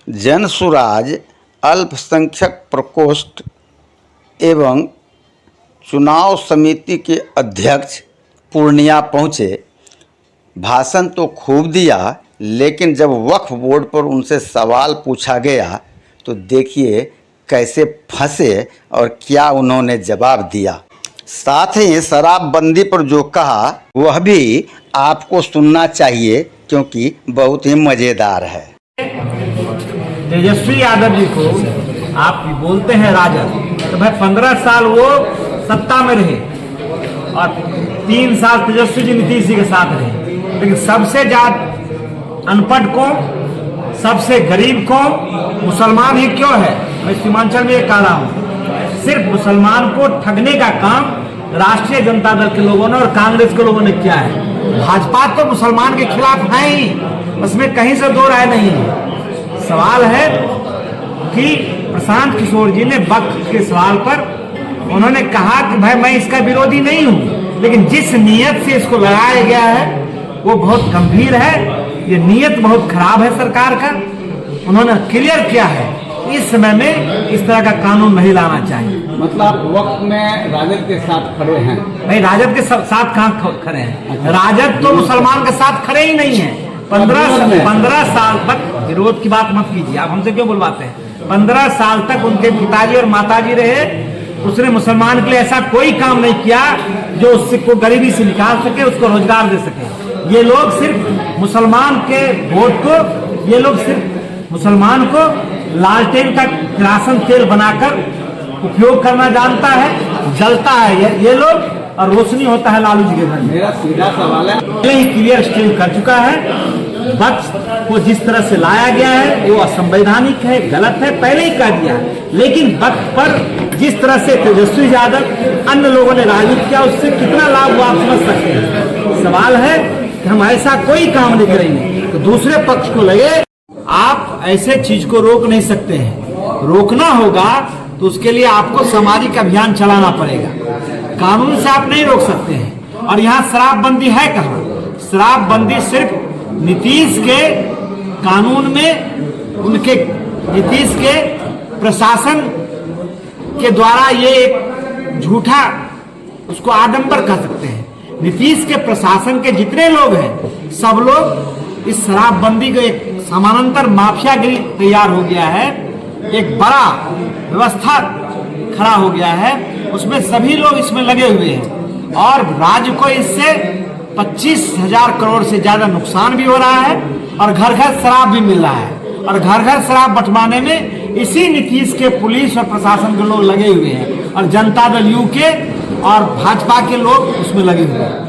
जनसुराज अल्पसंख्यक प्रकोष्ठ एवं चुनाव समिति के अध्यक्ष पूर्णिया पहुँचे। भाषण तो खूब दिया, लेकिन जब वक्फ बोर्ड पर उनसे सवाल पूछा गया तो देखिए कैसे फंसे और क्या उन्होंने जवाब दिया। साथ ही शराबबंदी पर जो कहा वह भी आपको सुनना चाहिए, क्योंकि बहुत ही मज़ेदार है। तेजस्वी यादव जी को आप बोलते हैं राजद, तो भाई 15 साल वो सत्ता में रहे और 3 साल तेजस्वी जी नीतीश जी के साथ रहे, लेकिन सबसे ज्यादा अनपढ़ कौन, सबसे गरीब कौन, मुसलमान ही क्यों है। मैं सीमांचल में ये कह रहा हूँ, सिर्फ मुसलमान को ठगने का काम राष्ट्रीय जनता दल के लोगों ने और कांग्रेस के लोगों ने किया है। भाजपा तो मुसलमान के खिलाफ है ही, उसमें कहीं से दो राय नहीं है। सवाल है कि प्रशांत किशोर जी ने वक्फ के सवाल पर उन्होंने कहा कि भाई मैं इसका विरोधी नहीं हूं, लेकिन जिस नीयत से इसको लगाया गया है वो बहुत गंभीर है। ये नीयत बहुत खराब है सरकार का। उन्होंने क्लियर किया है इस समय में इस तरह का कानून नहीं लाना चाहिए। मतलब आप वक्त में राजद के साथ खड़े हैं? नहीं, राजद के साथ कहाँ खड़े हैं? राजद तो मुसलमान के साथ खड़े ही नहीं है। 15 साल तक विरोध की बात मत कीजिए, आप हमसे क्यों बुलवाते हैं। 15 साल तक उनके पिताजी और माताजी रहे, उसने मुसलमान के लिए ऐसा कोई काम नहीं किया जो उससे को गरीबी से निकाल सके, उसको रोजगार दे सके। ये लोग सिर्फ मुसलमान के वोट को, ये लोग सिर्फ मुसलमान को लालटेन का किरासन तेल बनाकर उपयोग करना जानता है, जलता है ये लोग और रोशनी होता है लालू जी के घर में। मेरा सीधा सवाल है, पहले ही क्लियर स्टेट कर चुका है। वक्फ को जिस तरह से लाया गया है वो असंवैधानिक है, गलत है, पहले ही कह दिया। लेकिन वक्फ पर जिस तरह से तेजस्वी यादव अन्य लोगों ने राजनीति किया, उससे कितना लाभ वो आप समझ सकते हैं। सवाल है कि हम ऐसा कोई काम नहीं करेंगे तो दूसरे पक्ष को लगे आप ऐसे चीज को रोक नहीं सकते हैं। रोकना होगा तो उसके लिए आपको सामाजिक अभियान चलाना पड़ेगा, कानून से आप नहीं रोक सकते हैं। और यहाँ शराबबंदी है कहाँ? शराबबंदी सिर्फ नीतीश के कानून में, उनके नीतीश के प्रशासन के द्वारा ये एक झूठा, उसको आडंबर कह सकते हैं। नीतीश के प्रशासन के जितने लोग हैं सब लोग इस शराबबंदी को एक समानांतर माफियागिरी तैयार हो गया है, एक बड़ा व्यवस्था खड़ा हो गया है, उसमें सभी लोग इसमें लगे हुए हैं और राज्य को इससे 25,000 करोड़ से ज्यादा नुकसान भी हो रहा है और घर घर शराब भी मिल रहा है। और घर घर शराब बंटवाने में इसी नीतीश के पुलिस और प्रशासन के लोग लगे हुए हैं और जनता दल यू के और भाजपा के लोग उसमें लगे हुए हैं।